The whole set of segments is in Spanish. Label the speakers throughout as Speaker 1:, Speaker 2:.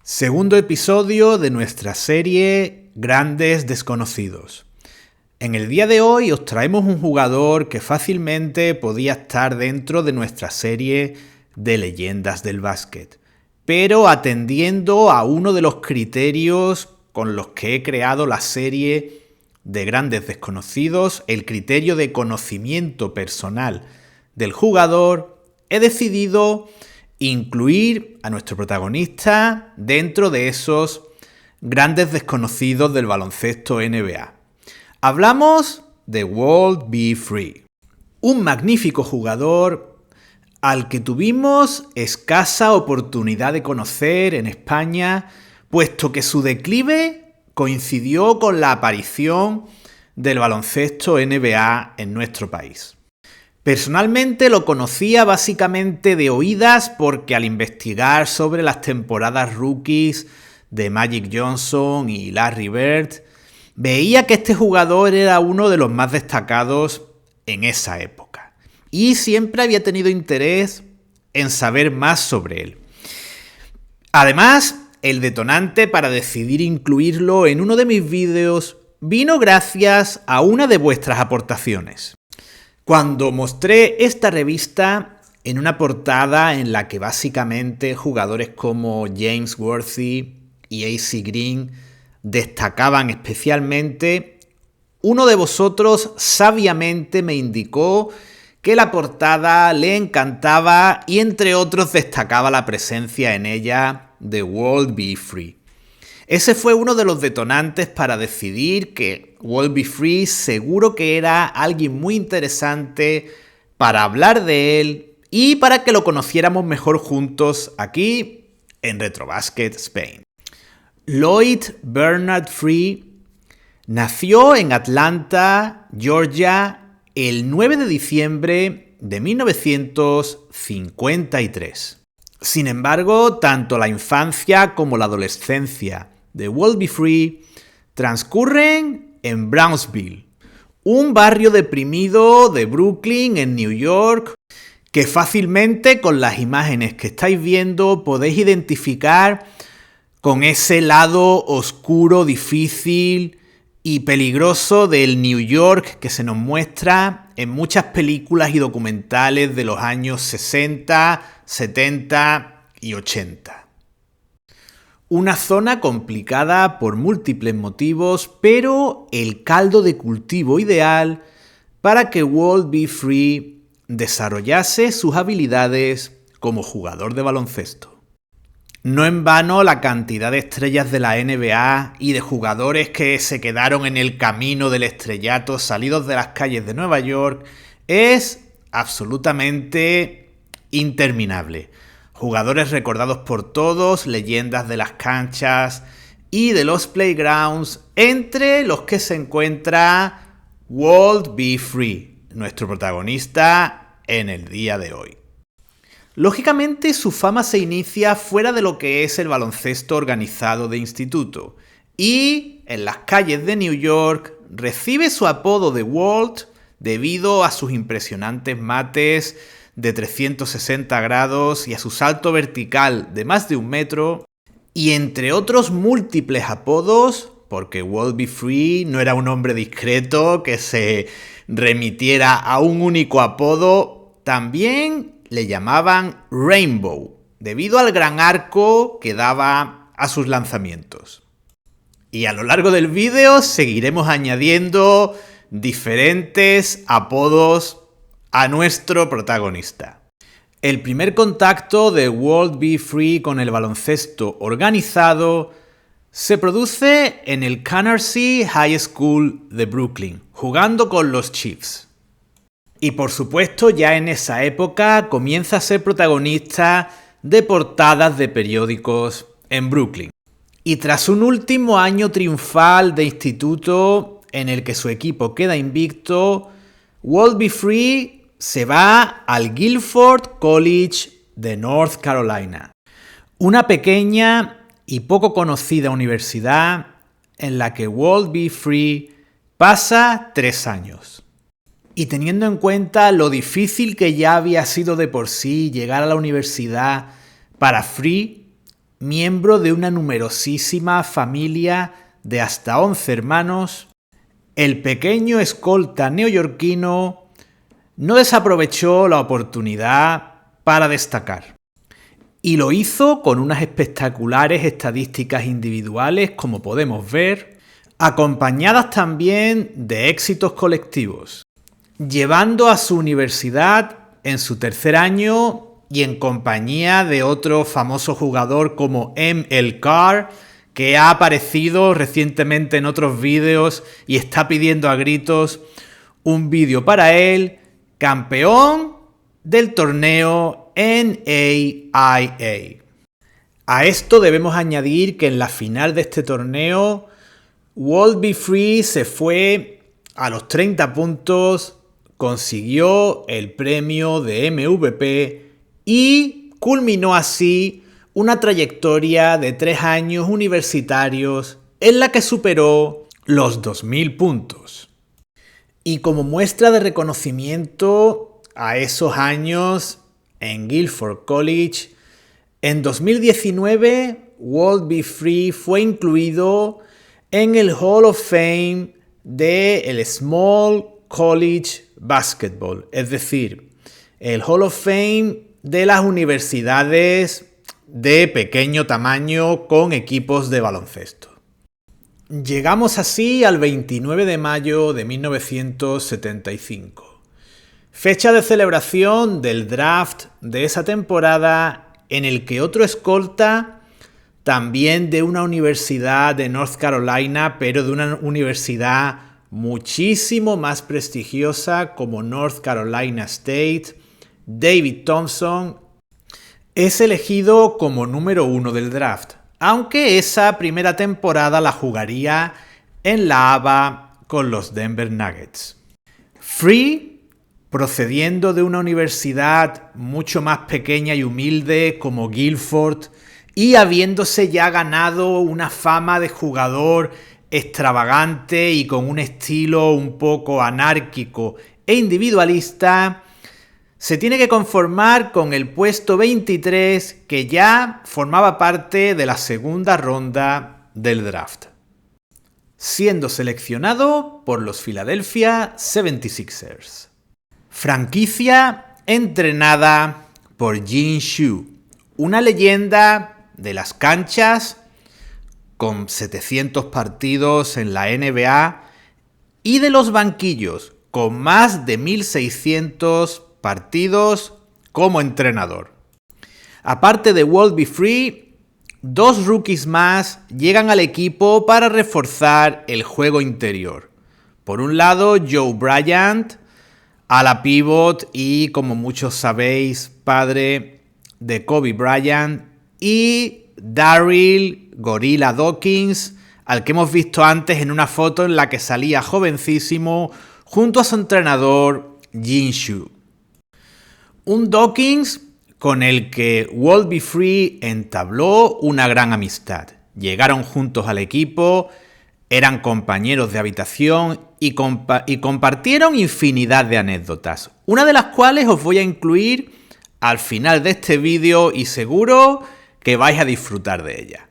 Speaker 1: Segundo episodio de nuestra serie Grandes Desconocidos. En el día de hoy os traemos un jugador que fácilmente podía estar dentro de nuestra serie de leyendas del básquet, pero atendiendo a uno de los criterios con los que he creado la serie de Grandes Desconocidos, el criterio de conocimiento personal del jugador, he decidido incluir a nuestro protagonista dentro de esos grandes desconocidos del baloncesto NBA. Hablamos de Walt B. Free, un magnífico jugador al que tuvimos escasa oportunidad de conocer en España, puesto que su declive coincidió con la aparición del baloncesto NBA en nuestro país. Personalmente lo conocía básicamente de oídas porque al investigar sobre las temporadas rookies de Magic Johnson y Larry Bird, veía que este jugador era uno de los más destacados en esa época y siempre había tenido interés en saber más sobre él. Además, el detonante para decidir incluirlo en uno de mis vídeos vino gracias a una de vuestras aportaciones. Cuando mostré esta revista en una portada en la que básicamente jugadores como James Worthy y AC Green destacaban especialmente, uno de vosotros sabiamente me indicó que la portada le encantaba y entre otros destacaba la presencia en ella de Walt B. Free. Ese fue uno de los detonantes para decidir que Walt B. Free seguro que era alguien muy interesante para hablar de él y para que lo conociéramos mejor juntos aquí en Retrobasket Spain. Lloyd Bernard Free nació en Atlanta, Georgia, el 9 de diciembre de 1953. Sin embargo, tanto la infancia como la adolescencia de Walt B. Free transcurren en Brownsville, un barrio deprimido de Brooklyn en New York que fácilmente con las imágenes que estáis viendo podéis identificar con ese lado oscuro, difícil y peligroso del New York que se nos muestra en muchas películas y documentales de los años 60, 70 y 80. Una zona complicada por múltiples motivos, pero el caldo de cultivo ideal para que Walt B. Free desarrollase sus habilidades como jugador de baloncesto. No en vano la cantidad de estrellas de la NBA y de jugadores que se quedaron en el camino del estrellato salidos de las calles de Nueva York es absolutamente interminable. Jugadores recordados por todos, leyendas de las canchas y de los playgrounds, entre los que se encuentra Walt B. Free, nuestro protagonista en el día de hoy. Lógicamente su fama se inicia fuera de lo que es el baloncesto organizado de instituto y en las calles de New York recibe su apodo de Walt debido a sus impresionantes mates de 360 grados y a su salto vertical de más de 1 metro, y entre otros múltiples apodos, porque Walt B. Free no era un hombre discreto que se remitiera a un único apodo, también le llamaban Rainbow, debido al gran arco que daba a sus lanzamientos. Y a lo largo del vídeo seguiremos añadiendo diferentes apodos a nuestro protagonista. El primer contacto de Walt B. Free con el baloncesto organizado se produce en el Canarsie High School de Brooklyn, jugando con los Chiefs. Y por supuesto, ya en esa época comienza a ser protagonista de portadas de periódicos en Brooklyn. Y tras un último año triunfal de instituto en el que su equipo queda invicto, Walt B. Free se va al Guilford College de North Carolina, una pequeña y poco conocida universidad en la que Walt B. Free pasa 3 años. Y teniendo en cuenta lo difícil que ya había sido de por sí llegar a la universidad para Free, miembro de una numerosísima familia de hasta 11 hermanos, el pequeño escolta neoyorquino no desaprovechó la oportunidad para destacar. Y lo hizo con unas espectaculares estadísticas individuales, como podemos ver, acompañadas también de éxitos colectivos, llevando a su universidad en su tercer año y en compañía de otro famoso jugador como ML Carr, que ha aparecido recientemente en otros vídeos y está pidiendo a gritos un vídeo para él, campeón del torneo NAIA. A esto debemos añadir que en la final de este torneo, World Be Free se fue a los 30 puntos, consiguió el premio de MVP y culminó así una trayectoria de 3 años universitarios en la que superó los 2000 puntos. Y como muestra de reconocimiento a esos años en Guilford College, en 2019 World Be Free fue incluido en el Hall of Fame del Small College Basketball, es decir, el Hall of Fame de las universidades de pequeño tamaño con equipos de baloncesto. Llegamos así al 29 de mayo de 1975, fecha de celebración del draft de esa temporada en el que otro escolta, también de una universidad de North Carolina, pero de una universidad muchísimo más prestigiosa como North Carolina State, David Thompson, es elegido como número 1 del draft, aunque esa primera temporada la jugaría en la ABA con los Denver Nuggets. Free, procediendo de una universidad mucho más pequeña y humilde como Guilford, y habiéndose ya ganado una fama de jugador extravagante y con un estilo un poco anárquico e individualista, se tiene que conformar con el puesto 23, que ya formaba parte de la segunda ronda del draft, siendo seleccionado por los Philadelphia 76ers, franquicia entrenada por Jin Shu, una leyenda de las canchas con 700 partidos en la NBA y de los banquillos con más de 1600 partidos como entrenador. Aparte de World Be Free, 2 rookies más llegan al equipo para reforzar el juego interior. Por un lado, Joe Bryant, ala pivot y, como muchos sabéis, padre de Kobe Bryant, y Daryl Gorilla Dawkins, al que hemos visto antes en una foto en la que salía jovencísimo junto a su entrenador Jin Shu. Un Dawkins con el que World Be Free entabló una gran amistad. Llegaron juntos al equipo, eran compañeros de habitación y compartieron infinidad de anécdotas, una de las cuales os voy a incluir al final de este vídeo y seguro que vais a disfrutar de ella.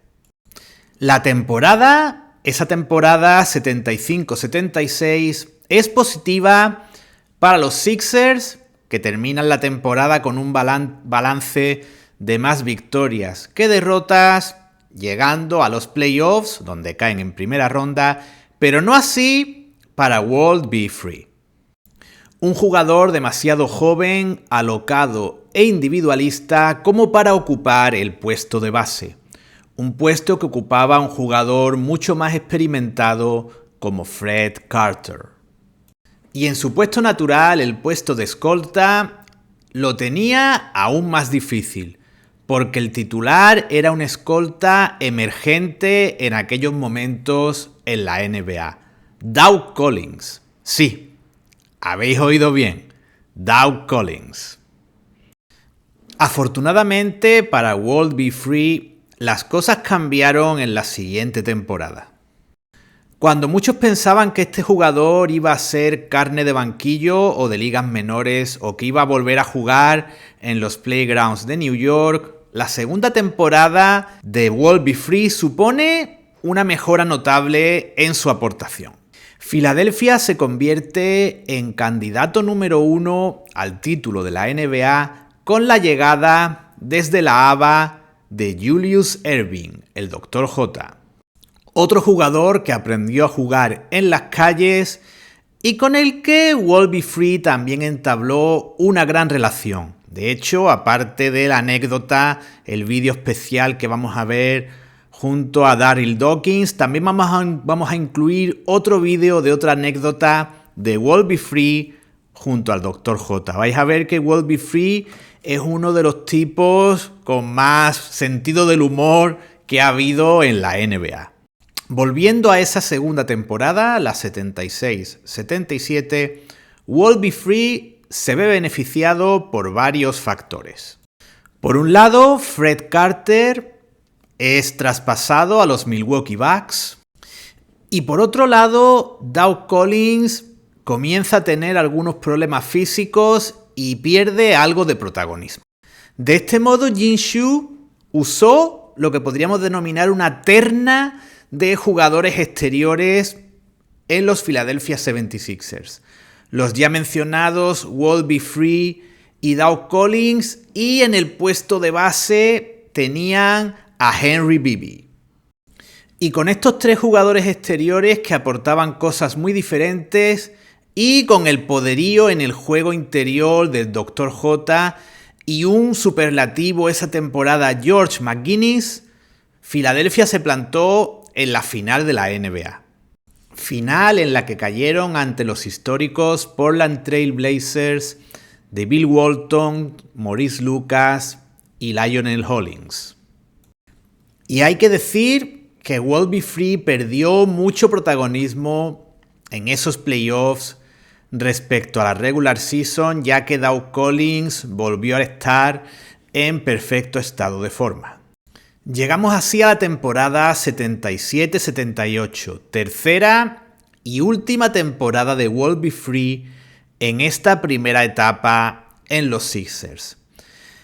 Speaker 1: Esa temporada 75-76 es positiva para los Sixers, que terminan la temporada con un balance de más victorias que derrotas, llegando a los playoffs, donde caen en primera ronda, pero no así para World Be Free. Un jugador demasiado joven, alocado e individualista como para ocupar el puesto de base, un puesto que ocupaba un jugador mucho más experimentado como Fred Carter. Y en su puesto natural, el puesto de escolta, lo tenía aún más difícil, porque el titular era un escolta emergente en aquellos momentos en la NBA, Doug Collins. Sí, habéis oído bien, Doug Collins. Afortunadamente para World Be Free, las cosas cambiaron en la siguiente temporada. Cuando muchos pensaban que este jugador iba a ser carne de banquillo o de ligas menores o que iba a volver a jugar en los playgrounds de New York, la segunda temporada de World Be Free supone una mejora notable en su aportación. Filadelfia se convierte en candidato número 1 al título de la NBA con la llegada desde la ABA de Julius Erving, el Dr. J. Otro jugador que aprendió a jugar en las calles y con el que World Be Free también entabló una gran relación. De hecho, aparte de la anécdota, el vídeo especial que vamos a ver junto a Daryl Dawkins, también vamos a incluir otro vídeo de otra anécdota de World Be Free junto al Dr. J. Vais a ver que World Be Free es uno de los tipos con más sentido del humor que ha habido en la NBA. Volviendo a esa segunda temporada, la 76-77, World Be Free se ve beneficiado por varios factores. Por un lado, Fred Carter es traspasado a los Milwaukee Bucks. Y por otro lado, Doug Collins comienza a tener algunos problemas físicos y pierde algo de protagonismo. De este modo, Jin Shu usó lo que podríamos denominar una terna de jugadores exteriores en los Philadelphia 76ers. Los ya mencionados World Be Free y Doug Collins, y en el puesto de base tenían a Henry Bibby. Y con estos tres jugadores exteriores que aportaban cosas muy diferentes y con el poderío en el juego interior del Dr. J y un superlativo esa temporada George McGuinness, Filadelfia se plantó en la final de la NBA. Final en la que cayeron ante los históricos Portland Trail Blazers de Bill Walton, Maurice Lucas y Lionel Hollins. Y hay que decir que World Be Free perdió mucho protagonismo en esos playoffs respecto a la regular season, ya que Doug Collins volvió a estar en perfecto estado de forma. Llegamos así a la temporada 77-78, tercera y última temporada de World Be Free en esta primera etapa en los Sixers.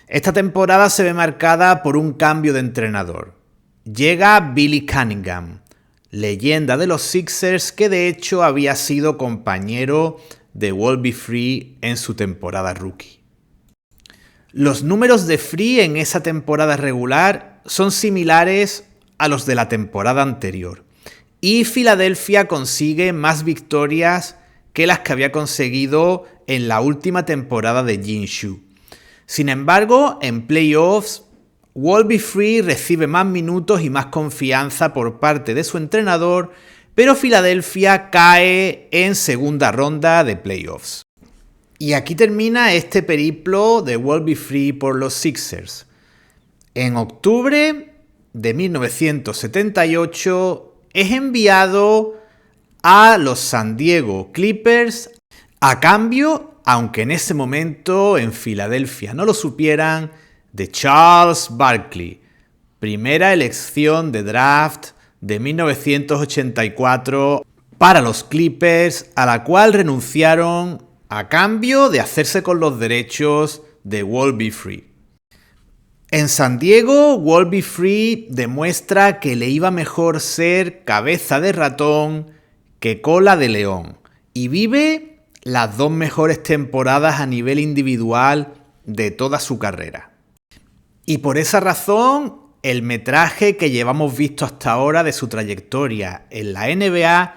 Speaker 1: Esta temporada se ve marcada por un cambio de entrenador. Llega Billy Cunningham, leyenda de los Sixers que de hecho había sido compañero de World Be Free en su temporada rookie. Los números de Free en esa temporada regular son similares a los de la temporada anterior y Filadelfia consigue más victorias que las que había conseguido en la última temporada de Jin Shu. Sin embargo, en playoffs, World Be Free recibe más minutos y más confianza por parte de su entrenador, pero Filadelfia cae en segunda ronda de playoffs. Y aquí termina este periplo de World Be Free por los Sixers. En octubre de 1978 es enviado a los San Diego Clippers a cambio, aunque en ese momento en Filadelfia no lo supieran, de Charles Barkley, primera elección de draft de 1984 para los Clippers, a la cual renunciaron a cambio de hacerse con los derechos de World Be Free. En San Diego, World Be Free demuestra que le iba mejor ser cabeza de ratón que cola de león y vive las dos mejores temporadas a nivel individual de toda su carrera. Y por esa razón, el metraje que llevamos visto hasta ahora de su trayectoria en la NBA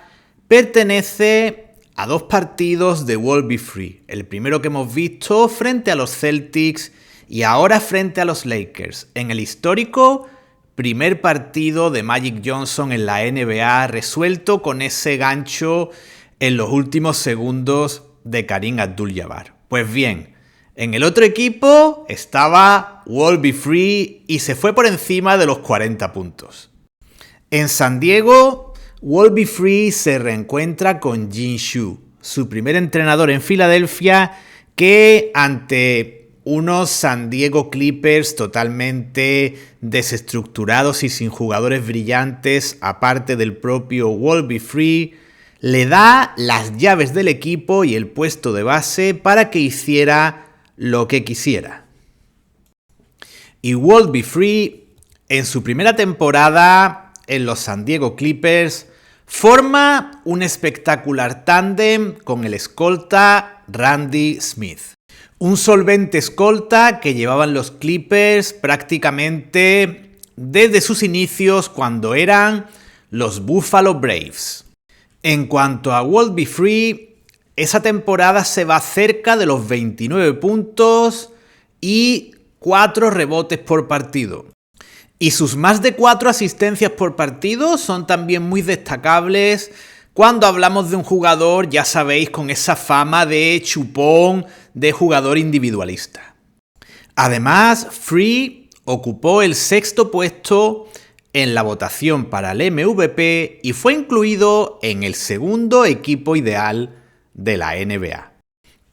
Speaker 1: pertenece a dos partidos de World Be Free. El primero que hemos visto frente a los Celtics y ahora frente a los Lakers. En el histórico primer partido de Magic Johnson en la NBA, resuelto con ese gancho en los últimos segundos de Kareem Abdul-Jabbar. Pues bien, en el otro equipo estaba World Be Free y se fue por encima de los 40 puntos. En San Diego, World Be Free se reencuentra con Jin Shu, su primer entrenador en Filadelfia, que ante unos San Diego Clippers totalmente desestructurados y sin jugadores brillantes, aparte del propio World Be Free, le da las llaves del equipo y el puesto de base para que hiciera lo que quisiera. Y Walt B. Free, en su primera temporada en los San Diego Clippers, forma un espectacular tándem con el escolta Randy Smith. Un solvente escolta que llevaban los Clippers prácticamente desde sus inicios cuando eran los Buffalo Braves. En cuanto a Walt B. Free, esa temporada se va cerca de los 29 puntos y 4 rebotes por partido. Y sus más de 4 asistencias por partido son también muy destacables cuando hablamos de un jugador, ya sabéis, con esa fama de chupón, de jugador individualista. Además, Free ocupó el 6º puesto en la votación para el MVP y fue incluido en el 2º equipo ideal de la NBA.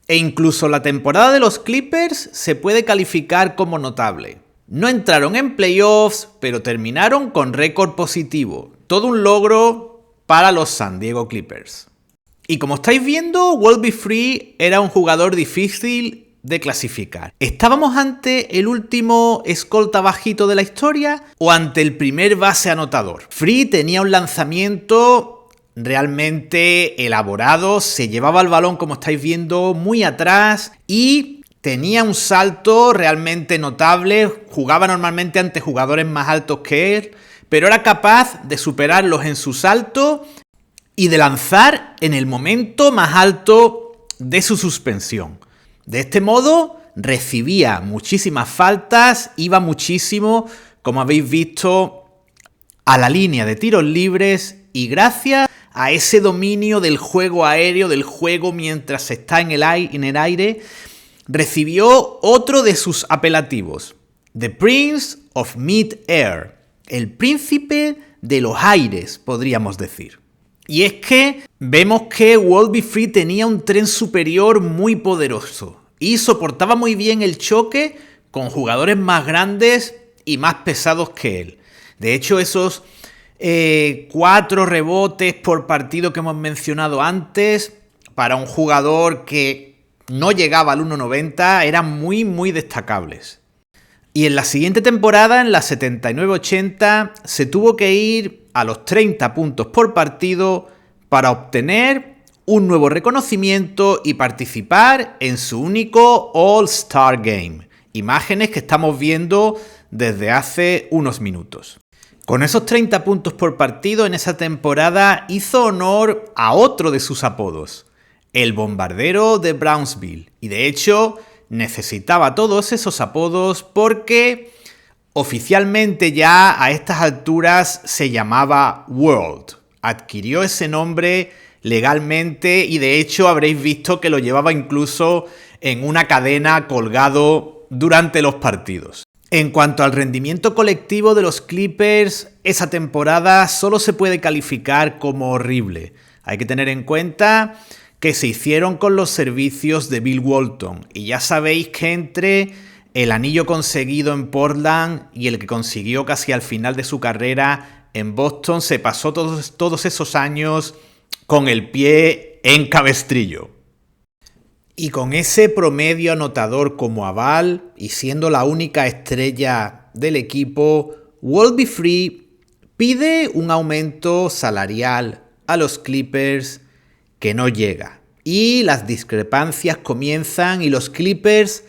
Speaker 1: E incluso la temporada de los Clippers se puede calificar como notable. No entraron en playoffs, pero terminaron con récord positivo. Todo un logro para los San Diego Clippers. Y como estáis viendo, Walt B. Free era un jugador difícil de clasificar. ¿Estábamos ante el último escolta bajito de la historia o ante el primer base anotador? Free tenía un lanzamiento realmente elaborado, se llevaba el balón, como estáis viendo, muy atrás y tenía un salto realmente notable, jugaba normalmente ante jugadores más altos que él, pero era capaz de superarlos en su salto y de lanzar en el momento más alto de su suspensión. De este modo recibía muchísimas faltas, iba muchísimo, como habéis visto, a la línea de tiros libres y gracias a ese dominio del juego aéreo, del juego mientras está en el aire, recibió otro de sus apelativos, The Prince of Mid-Air, el príncipe de los aires, podríamos decir. Y es que vemos que Walt B. Free tenía un tren superior muy poderoso y soportaba muy bien el choque con jugadores más grandes y más pesados que él. De hecho, esos 4 rebotes por partido que hemos mencionado antes, para un jugador que no llegaba al 1,90, eran muy destacables. Y en la siguiente temporada, en la 79-80, se tuvo que ir a los 30 puntos por partido para obtener un nuevo reconocimiento y participar en su único All-Star Game. Imágenes que estamos viendo desde hace unos minutos. Con esos 30 puntos por partido en esa temporada hizo honor a otro de sus apodos, el bombardero de Brownsville. Y de hecho necesitaba todos esos apodos porque oficialmente ya a estas alturas se llamaba World. Adquirió ese nombre legalmente y de hecho habréis visto que lo llevaba incluso en una cadena colgado durante los partidos. En cuanto al rendimiento colectivo de los Clippers, esa temporada solo se puede calificar como horrible. Hay que tener en cuenta que se hicieron con los servicios de Bill Walton y ya sabéis que entre el anillo conseguido en Portland y el que consiguió casi al final de su carrera en Boston, se pasó todos esos años con el pie en cabestrillo. Y con ese promedio anotador como aval y siendo la única estrella del equipo, Walt B. Free pide un aumento salarial a los Clippers que no llega. Y las discrepancias comienzan y los Clippers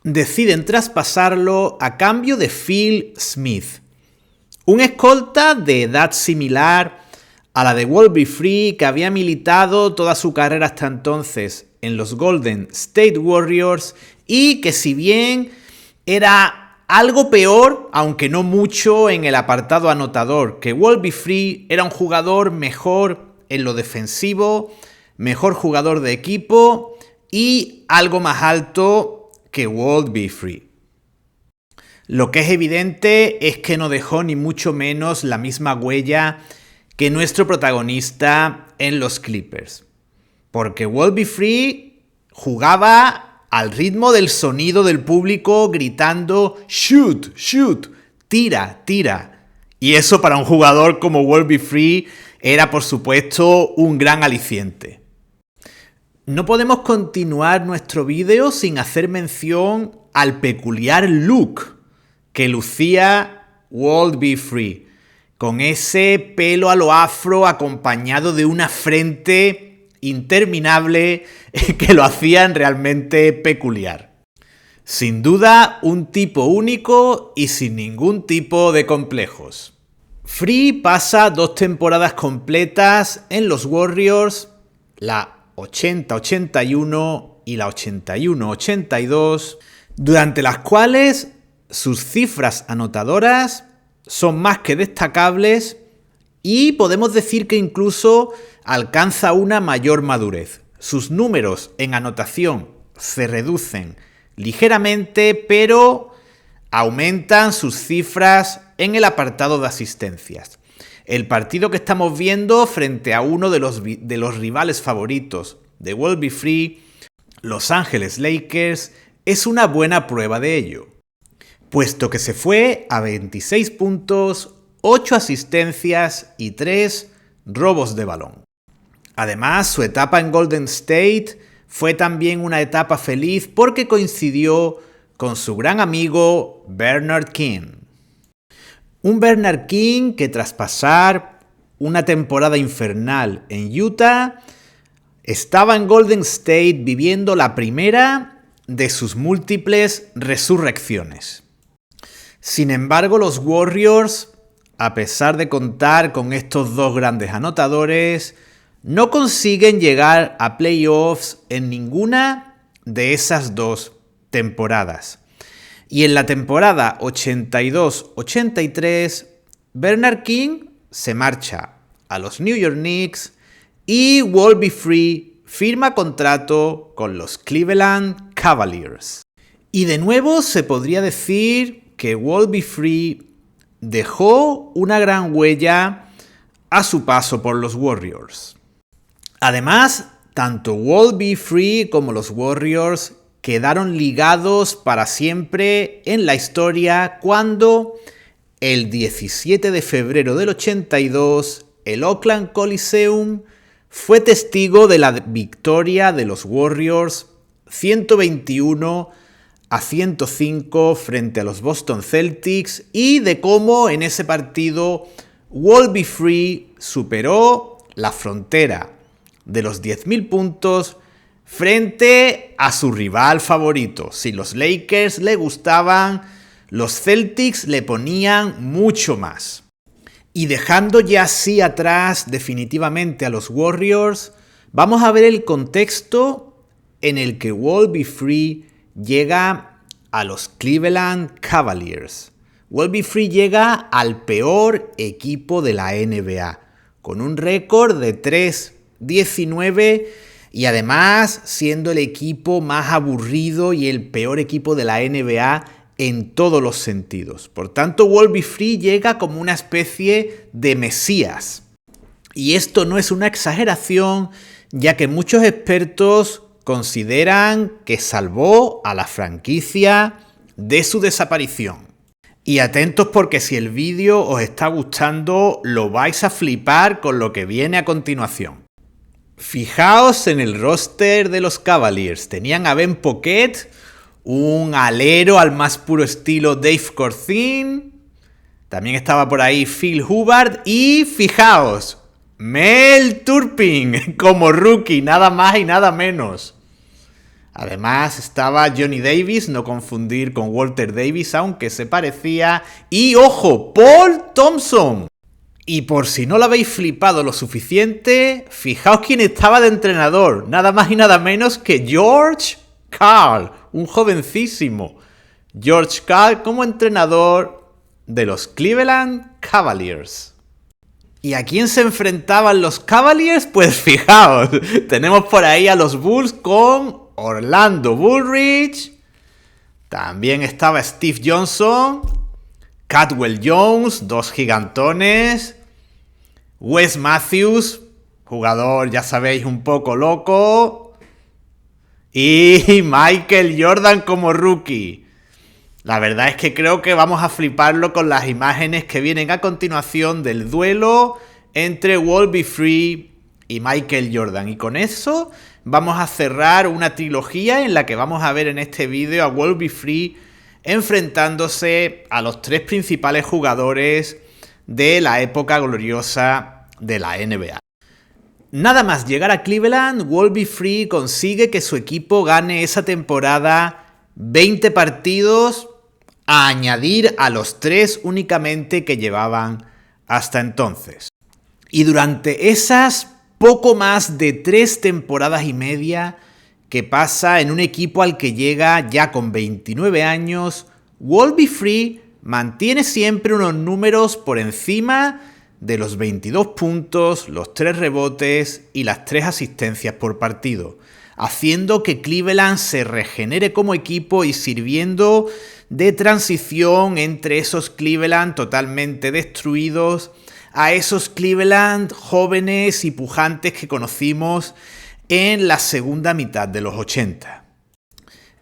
Speaker 1: deciden traspasarlo a cambio de Phil Smith, un escolta de edad similar a la de Walt B. Free, que había militado toda su carrera hasta entonces en los Golden State Warriors y que, si bien era algo peor, aunque no mucho en el apartado anotador, que Walt B. Free, era un jugador mejor en lo defensivo, mejor jugador de equipo y algo más alto que Walt B. Free. Lo que es evidente es que no dejó ni mucho menos la misma huella que nuestro protagonista en los Clippers. Porque Walt B. Free jugaba al ritmo del sonido del público gritando "shoot, shoot", tira, tira. Y eso para un jugador como Walt B. Free era, por supuesto, un gran aliciente. No podemos continuar nuestro vídeo sin hacer mención al peculiar look que lucía World Be Free, con ese pelo a lo afro acompañado de una frente interminable que lo hacían realmente peculiar. Sin duda, un tipo único y sin ningún tipo de complejos. Free pasa 2 temporadas completas en los Warriors, la 80-81 y la 81-82, durante las cuales sus cifras anotadoras son más que destacables y podemos decir que incluso alcanza una mayor madurez. Sus números en anotación se reducen ligeramente, pero aumentan sus cifras en el apartado de asistencias. El partido que estamos viendo frente a uno de los rivales favoritos de World Be Free, Los Ángeles Lakers, es una buena prueba de ello, puesto que se fue a 26 puntos, 8 asistencias y 3 robos de balón. Además, su etapa en Golden State fue también una etapa feliz porque coincidió con su gran amigo Bernard King. Un Bernard King que tras pasar una temporada infernal en Utah, estaba en Golden State viviendo la primera de sus múltiples resurrecciones. Sin embargo, los Warriors, a pesar de contar con estos 2 grandes anotadores, no consiguen llegar a playoffs en ninguna de esas 2 temporadas. Y en la temporada 82-83, Bernard King se marcha a los New York Knicks y World Be Free firma contrato con los Cleveland Cavaliers. Y de nuevo se podría decir que World Be Free dejó una gran huella a su paso por los Warriors. Además, tanto World Be Free como los Warriors quedaron ligados para siempre en la historia cuando el 17 de febrero del 82 el Oakland Coliseum fue testigo de la victoria de los Warriors 121-105 frente a los Boston Celtics y de cómo en ese partido World Be Free superó la frontera de los 10.000 puntos frente a su rival favorito. Si los Lakers le gustaban, los Celtics le ponían mucho más. Y dejando ya así atrás definitivamente a los Warriors, vamos a ver el contexto en el que World Be Free llega a los Cleveland Cavaliers. World Be Free llega al peor equipo de la NBA, con un récord de 3-19 y además siendo el equipo más aburrido y el peor equipo de la NBA en todos los sentidos. Por tanto, World Be Free llega como una especie de mesías. Y esto no es una exageración, ya que muchos expertos consideran que salvó a la franquicia de su desaparición. Y atentos porque si el vídeo os está gustando, lo vais a flipar con lo que viene a continuación. Fijaos en el roster de los Cavaliers. Tenían a Ben Pocket, un alero al más puro estilo Dave Corzine. También estaba por ahí Phil Hubbard y fijaos, Mel Turpin como rookie, nada más y nada menos. Además estaba Johnny Davis, no confundir con Walter Davis, aunque se parecía. Y ¡ojo! Paul Thompson. Y por si no lo habéis flipado lo suficiente, fijaos quién estaba de entrenador. Nada más y nada menos que George Karl, un jovencísimo. George Karl como entrenador de los Cleveland Cavaliers. ¿Y a quién se enfrentaban los Cavaliers? Pues fijaos, tenemos por ahí a los Bulls con Orlando Bullrich. También estaba Steve Johnson, Caldwell Jones, 2 gigantones. Wes Matthews, jugador, ya sabéis, un poco loco. Y Michael Jordan como rookie. La verdad es que creo que vamos a fliparlo con las imágenes que vienen a continuación del duelo entre World Be Free y Michael Jordan. Y con eso vamos a cerrar una trilogía en la que vamos a ver en este vídeo a World Be Free enfrentándose a los tres principales jugadores de la época gloriosa de la NBA. Nada más llegar a Cleveland, Wolby Free consigue que su equipo gane esa temporada 20 partidos a añadir a los 3 únicamente que llevaban hasta entonces. Y durante esas poco más de 3 temporadas y media que pasa en un equipo al que llega ya con 29 años, Wolby Free mantiene siempre unos números por encima de los 22 puntos, los 3 rebotes y las 3 asistencias por partido, haciendo que Cleveland se regenere como equipo y sirviendo de transición entre esos Cleveland totalmente destruidos a esos Cleveland jóvenes y pujantes que conocimos en la segunda mitad de los 80.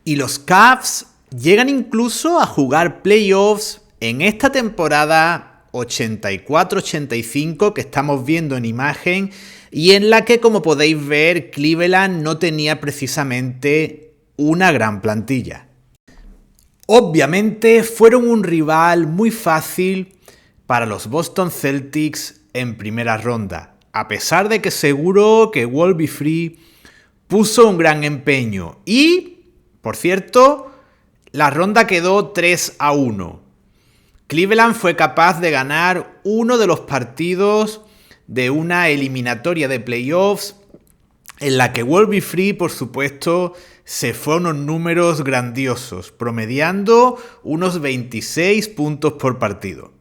Speaker 1: Y los Cavs llegan incluso a jugar playoffs en esta temporada 84-85 que estamos viendo en imagen y en la que, como podéis ver, Cleveland no tenía precisamente una gran plantilla. Obviamente fueron un rival muy fácil para los Boston Celtics en primera ronda, a pesar de que seguro que Wolby Free puso un gran empeño y, por cierto, la ronda quedó 3-1. Cleveland fue capaz de ganar uno de los partidos de una eliminatoria de playoffs en la que Wolby Free, por supuesto, se fue a unos números grandiosos, promediando unos 26 puntos por partido.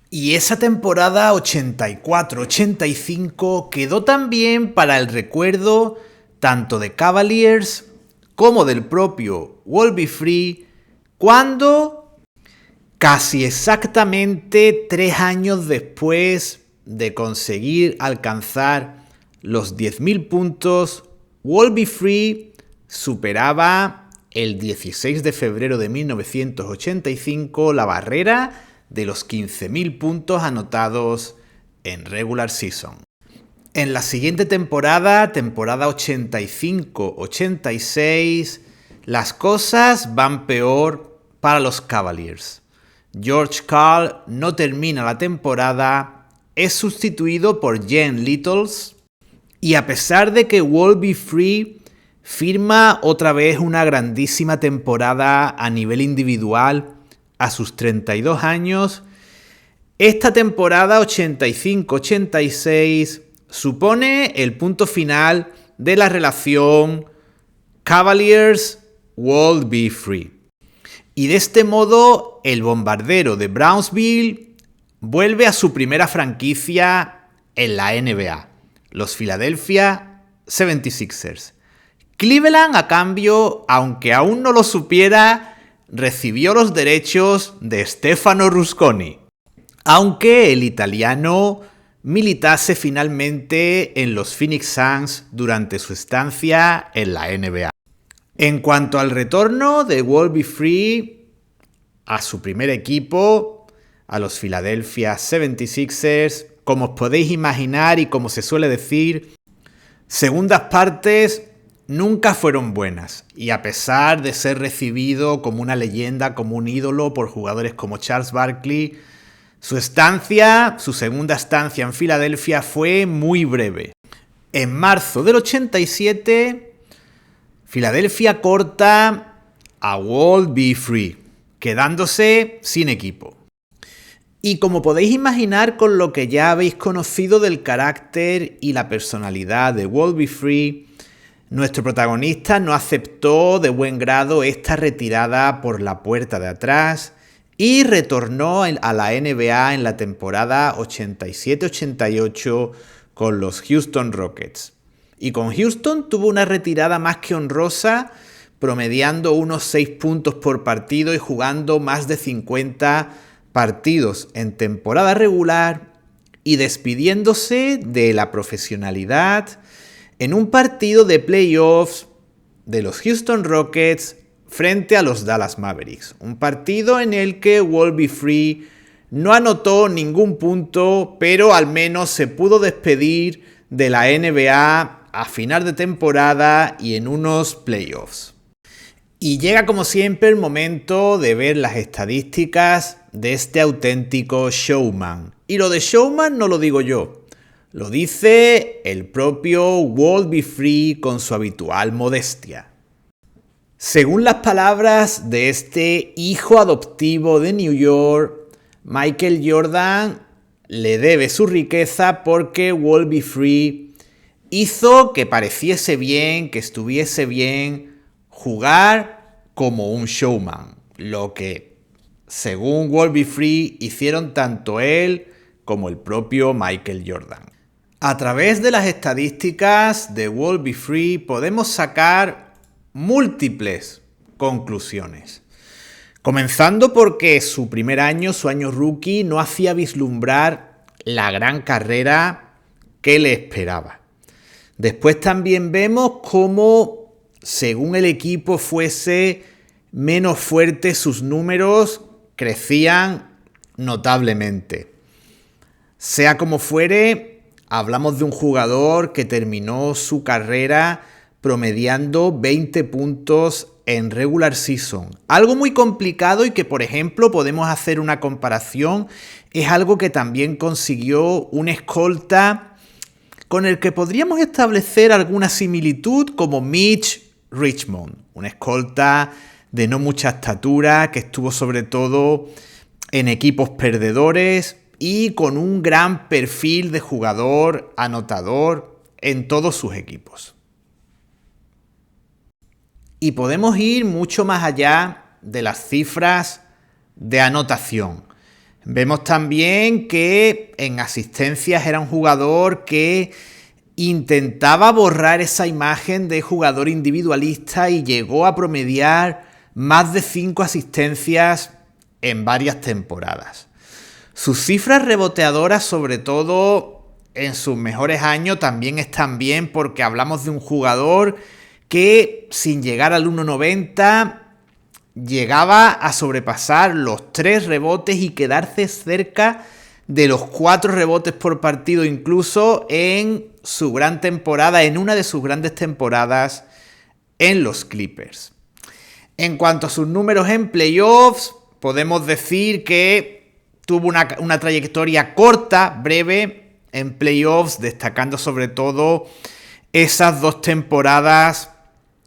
Speaker 1: Y esa temporada 84-85 quedó también para el recuerdo tanto de Cavaliers como del propio Wolby Free, cuando, casi exactamente 3 años después de conseguir alcanzar los 10.000 puntos, Wolby Free superaba el 16 de febrero de 1985 la barrera de los 15.000 puntos anotados en regular season. En la siguiente temporada 85-86, las cosas van peor para los Cavaliers. George Karl no termina la temporada, es sustituido por Jen Littles y a pesar de que Wolby Free firma otra vez una grandísima temporada a nivel individual a sus 32 años, esta temporada 85-86 supone el punto final de la relación Cavaliers-Wolby Free. Y de este modo, el bombardero de Brownsville vuelve a su primera franquicia en la NBA, los Philadelphia 76ers. Cleveland, a cambio, aunque aún no lo supiera, recibió los derechos de Stefano Rusconi, aunque el italiano militase finalmente en los Phoenix Suns durante su estancia en la NBA. En cuanto al retorno de Wolby Free a su primer equipo, a los Philadelphia 76ers, como os podéis imaginar y como se suele decir, segundas partes nunca fueron buenas, y a pesar de ser recibido como una leyenda, como un ídolo por jugadores como Charles Barkley, su segunda estancia en Filadelfia fue muy breve. En marzo del 87, Filadelfia corta a Wolby Free, quedándose sin equipo. Y como podéis imaginar, con lo que ya habéis conocido del carácter y la personalidad de Wolby Free, nuestro protagonista no aceptó de buen grado esta retirada por la puerta de atrás y retornó a la NBA en la temporada 87-88 con los Houston Rockets. Y con Houston tuvo una retirada más que honrosa, promediando unos 6 puntos por partido y jugando más de 50 partidos en temporada regular y despidiéndose de la profesionalidad en un partido de playoffs de los Houston Rockets frente a los Dallas Mavericks. Un partido en el que Wolby Free no anotó ningún punto, pero al menos se pudo despedir de la NBA a final de temporada y en unos playoffs. Y llega como siempre el momento de ver las estadísticas de este auténtico showman. Y lo de showman no lo digo yo, lo dice el propio Walt B. Free con su habitual modestia. Según las palabras de este hijo adoptivo de New York, Michael Jordan le debe su riqueza porque Walt B. Free hizo que pareciese bien, que estuviese bien jugar como un showman, lo que, según Walt B. Free, hicieron tanto él como el propio Michael Jordan. A través de las estadísticas de Walt B. Free podemos sacar múltiples conclusiones. Comenzando porque su primer año, su año rookie, no hacía vislumbrar la gran carrera que le esperaba. Después también vemos cómo, según el equipo fuese menos fuerte, sus números crecían notablemente. Sea como fuere, hablamos de un jugador que terminó su carrera promediando 20 puntos en regular season. Algo muy complicado y que, por ejemplo, podemos hacer una comparación, es algo que también consiguió un escolta con el que podríamos establecer alguna similitud como Mitch Richmond, un escolta de no mucha estatura que estuvo sobre todo en equipos perdedores y con un gran perfil de jugador anotador en todos sus equipos. Y podemos ir mucho más allá de las cifras de anotación. Vemos también que en asistencias era un jugador que intentaba borrar esa imagen de jugador individualista y llegó a promediar más de 5 asistencias en varias temporadas. Sus cifras reboteadoras, sobre todo en sus mejores años, también están bien porque hablamos de un jugador que sin llegar al 1.90 llegaba a sobrepasar los 3 rebotes y quedarse cerca de los 4 rebotes por partido incluso en su gran temporada, en una de sus grandes temporadas en los Clippers. En cuanto a sus números en playoffs, podemos decir que tuvo una trayectoria corta, breve en playoffs, destacando sobre todo esas 2 temporadas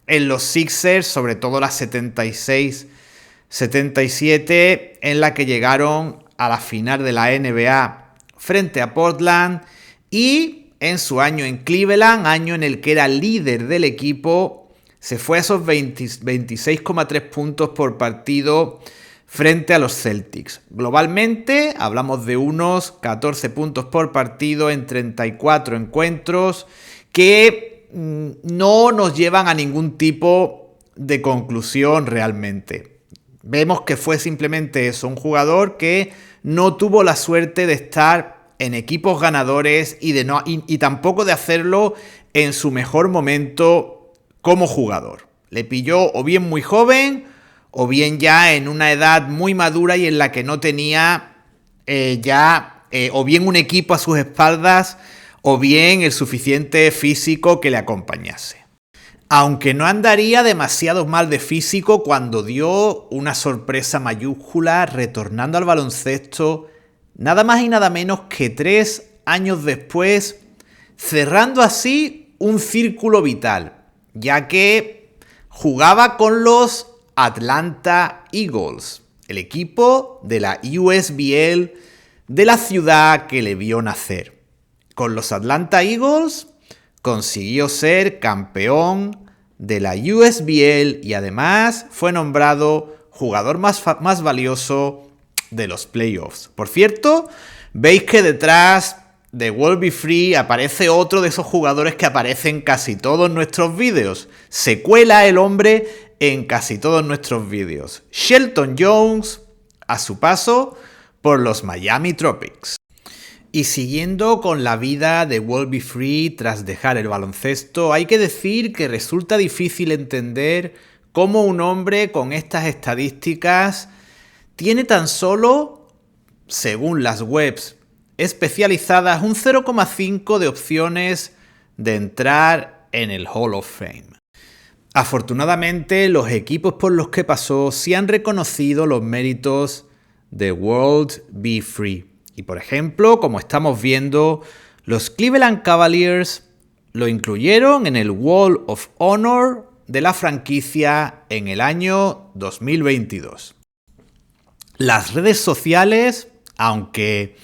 Speaker 1: en los Sixers, sobre todo la 76-77, en la que llegaron a la final de la NBA frente a Portland, y en su año en Cleveland, año en el que era líder del equipo, se fue a esos 26,3 puntos por partido frente a los Celtics. Globalmente hablamos de unos 14 puntos por partido en 34 encuentros que no nos llevan a ningún tipo de conclusión realmente. Vemos que fue simplemente eso, un jugador que no tuvo la suerte de estar en equipos ganadores y tampoco de hacerlo en su mejor momento como jugador. Le pilló o bien muy joven o bien ya en una edad muy madura y en la que no tenía o bien un equipo a sus espaldas o bien el suficiente físico que le acompañase. Aunque no andaría demasiado mal de físico cuando dio una sorpresa mayúscula retornando al baloncesto nada más y nada menos que 3 años después, cerrando así un círculo vital, ya que jugaba con los Atlanta Eagles, el equipo de la USBL de la ciudad que le vio nacer. Con los Atlanta Eagles consiguió ser campeón de la USBL y además fue nombrado jugador más valioso de los playoffs. Por cierto, veis que detrás de Walt B. Free aparece otro de esos jugadores que aparecen en casi todos nuestros vídeos. Se cuela el hombre en casi todos nuestros vídeos. Shelton Jones, a su paso por los Miami Tropics. Y siguiendo con la vida de Walt B. Free tras dejar el baloncesto, hay que decir que resulta difícil entender cómo un hombre con estas estadísticas tiene tan solo, según las webs especializadas, un 0,5 de opciones de entrar en el Hall of Fame. Afortunadamente, los equipos por los que pasó sí han reconocido los méritos de World Be Free. Y por ejemplo, como estamos viendo, los Cleveland Cavaliers lo incluyeron en el Wall of Honor de la franquicia en el año 2022. Las redes sociales, aunque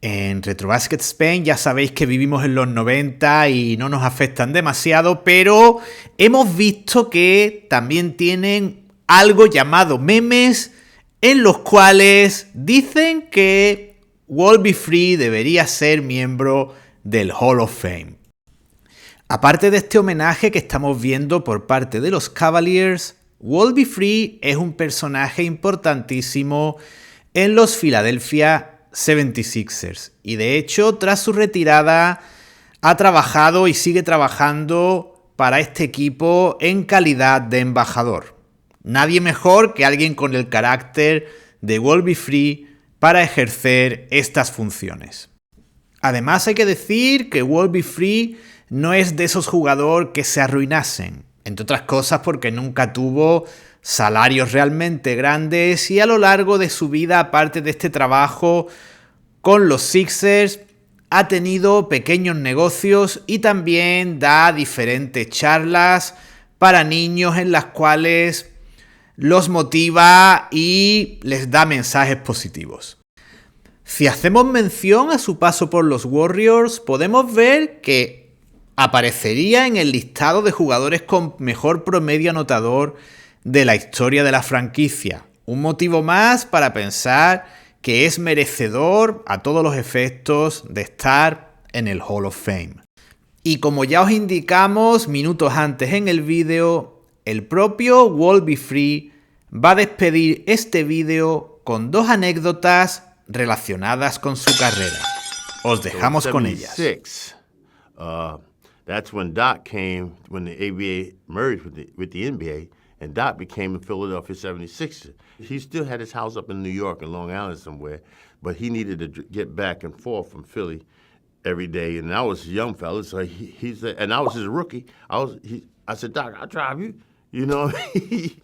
Speaker 1: en Retrobasket Spain ya sabéis que vivimos en los 90 y no nos afectan demasiado, pero hemos visto que también tienen algo llamado memes en los cuales dicen que World Be Free debería ser miembro del Hall of Fame. Aparte de este homenaje que estamos viendo por parte de los Cavaliers, World Be Free es un personaje importantísimo en los Philadelphia 76ers. Y de hecho, tras su retirada, ha trabajado y sigue trabajando para este equipo en calidad de embajador. Nadie mejor que alguien con el carácter de World Be Free para ejercer estas funciones. Además, hay que decir que World Be Free no es de esos jugadores que se arruinasen, entre otras cosas porque nunca tuvo salarios realmente grandes y a lo largo de su vida, aparte de este trabajo con los Sixers, ha tenido pequeños negocios y también da diferentes charlas para niños en las cuales los motiva y les da mensajes positivos. Si hacemos mención a su paso por los Warriors, podemos ver que aparecería en el listado de jugadores con mejor promedio anotador de la historia de la franquicia. Un motivo más para pensar que es merecedor a todos los efectos de estar en el Hall of Fame. Y como ya os indicamos minutos antes en el vídeo, el propio World Be Free va a despedir este vídeo con dos anécdotas relacionadas con su carrera. Os dejamos con ellas.
Speaker 2: That's when Doc came, when the ABA merged with the NBA, and Doc became the Philadelphia 76ers. He still had his house up in New York and Long Island somewhere, but he needed to get back and forth from Philly every day. And I was a young fella, so he said, and I was his rookie. I said, Doc, I'll drive you. You know,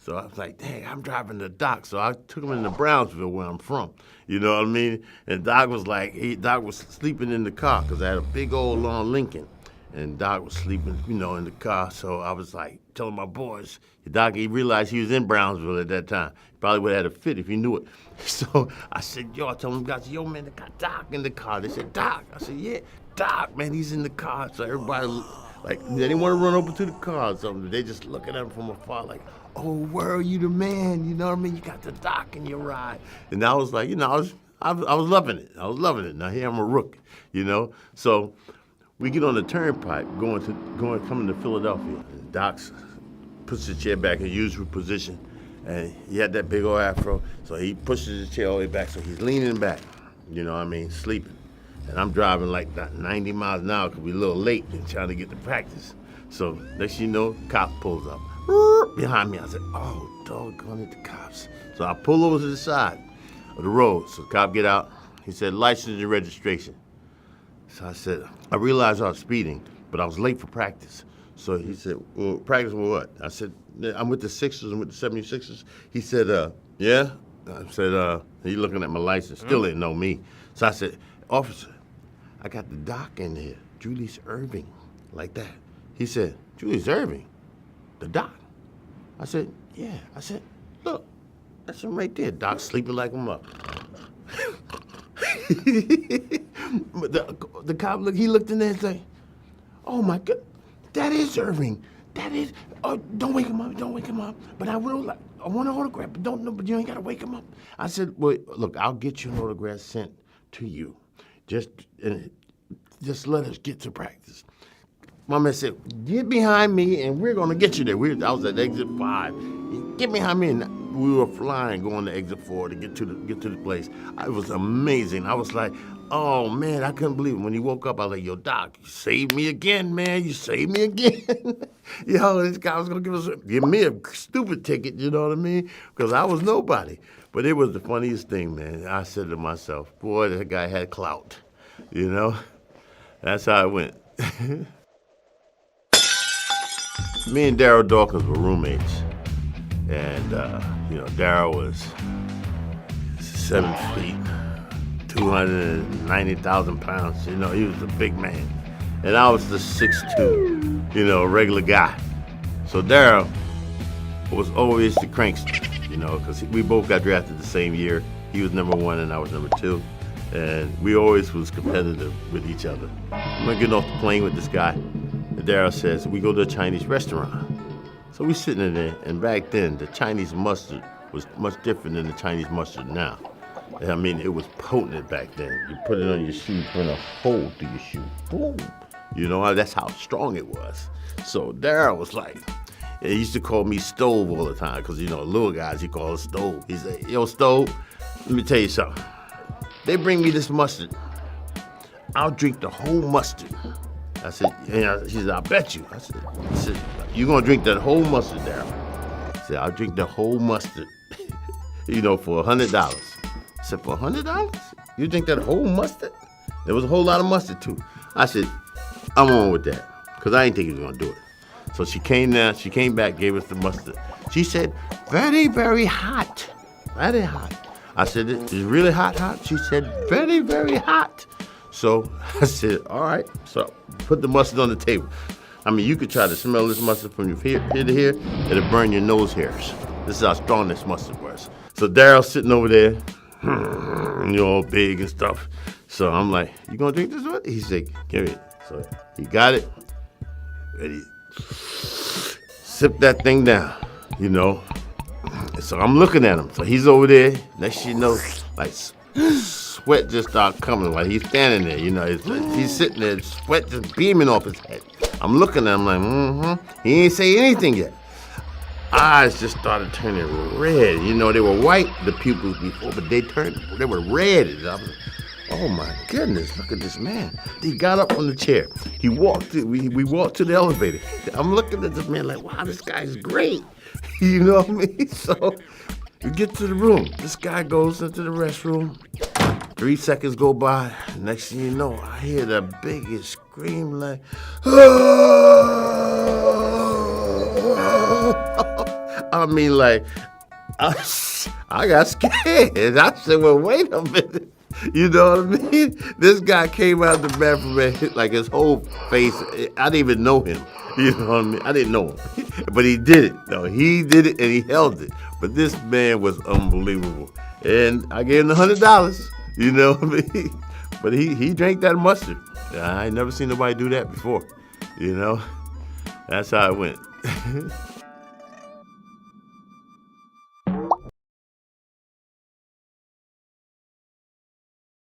Speaker 2: so I was like, dang, I'm driving the Doc. So I took him into Brownsville, where I'm from. You know what I mean? And Doc was like, Doc was sleeping in the car because I had a big old long Lincoln. And Doc was sleeping, you know, in the car. So I was like telling my boys, Doc, he realized he was in Brownsville at that time. He probably would have had a fit if he knew it. So I said, yo, I told them guys, yo, man, they got Doc in the car. They said, Doc. I said, yeah, Doc, man, he's in the car. So everybody, like, they didn't want to run over to the car or something. They just look at him from afar like, oh, where are you the man? You know what I mean? You got the Doc in your ride. And I was like, you know, I was loving it. I was loving it. Now here I'm a rook, you know? So we get on the turnpike coming to Philadelphia. And Doc puts the chair back in usual position. And he had that big old afro. So he pushes his chair all the way back. So he's leaning back, you know what I mean, sleeping. And I'm driving like 90 miles an hour because we're a little late and trying to get to practice. So next thing you know, cop pulls up behind me. I said, oh, doggone it, the cops. So I pull over to the side of the road. So the cop get out. He said, license and registration. So I said, I realized I was speeding, but I was late for practice. So he said, well, practice with what? I said, I'm with the Sixers, I'm with the 76ers. He said, yeah? I said, he looking at my license, still didn't know me. So I said, officer, I got the Doc in here, Julius Erving, like that. He said, Julius Erving? The Doc? I said, yeah. I said, look, that's him right there. Doc sleeping like a mother. The cop, he looked in there and said, oh my God, that is Erving. That is, don't wake him up, But I want an autograph, but you ain't gotta wake him up. I said, well, look, I'll get you an autograph sent to you. Just let us get to practice. My man said, get behind me and we're gonna get you there. I was at exit 5. Get behind me, and we were flying going to exit 4 to get to the place. It was amazing. I was like, oh man, I couldn't believe it. When he woke up, I was like, yo, Doc, you saved me again, man. You saved me again. Yo, this guy was gonna give me a stupid ticket, you know what I mean? Because I was nobody. But it was the funniest thing, man. I said to myself, boy, that guy had clout, you know? That's how it went. Me and Daryl Dawkins were roommates. And, Daryl was 7 feet, 290,000 pounds. He was a big man. And I was the 6'2", regular guy. So Daryl was always the prankster, because we both got drafted the same year. He was number 1 and I was number 2. And we always was competitive with each other. I'm getting off the plane with this guy. And Daryl says, we go to a Chinese restaurant. So we sitting in there, and back then, the Chinese mustard was much different than the Chinese mustard now. I mean, it was potent back then. You put it on your shoe, burn a hole through your shoe. Boom. That's how strong it was. So Daryl was like, he used to call me Stove all the time, because, little guys, he called us Stove. He said, yo, Stove, let me tell you something. They bring me this mustard. I'll drink the whole mustard. I said, she said, I'll bet you. I said, you gonna drink that whole mustard, Daryl? I said, I'll drink the whole mustard, for $100. I said, for $100? You drink that whole mustard? There was a whole lot of mustard too. I said, I'm on with that, because I didn't think he was gonna do it. So she came back, gave us the mustard. She said, very, very hot, very hot. I said, it's really hot? She said, very, very hot. So I said, all right. So put the mustard on the table. I mean, you could try to smell this mustard from here to here. It'll burn your nose hairs. This is how strong this mustard was. So Daryl's sitting over there, all big and stuff. So I'm like, you gonna drink this one? He said, give it. So he got it, and he sipped that thing down, And so I'm looking at him. So he's over there. Next thing you know, like sweat just started coming while he's standing there. He's sitting there, sweat just beaming off his head. I'm looking at him like, He ain't say anything yet. Eyes just started turning red. They were white, the pupils before, but they were red. And I was like, oh my goodness, look at this man. He got up from the chair. He walked, we walked to the elevator. I'm looking at this man like, wow, this guy's great. You know what I mean? So we get to the room. This guy goes into the restroom. 3 seconds go by. Next thing you know, I hear the biggest scream like, I mean, like, I got scared. I said, well, wait a minute. You know what I mean? This guy came out of the bathroom and like his whole face, I didn't even know him. You know what I mean? I didn't know him. But he did it. No, he did it and he held it. But this man was unbelievable. And I gave him the $100. You know what I mean? But he drank that mustard. I ain't never seen nobody do that before. That's how it went.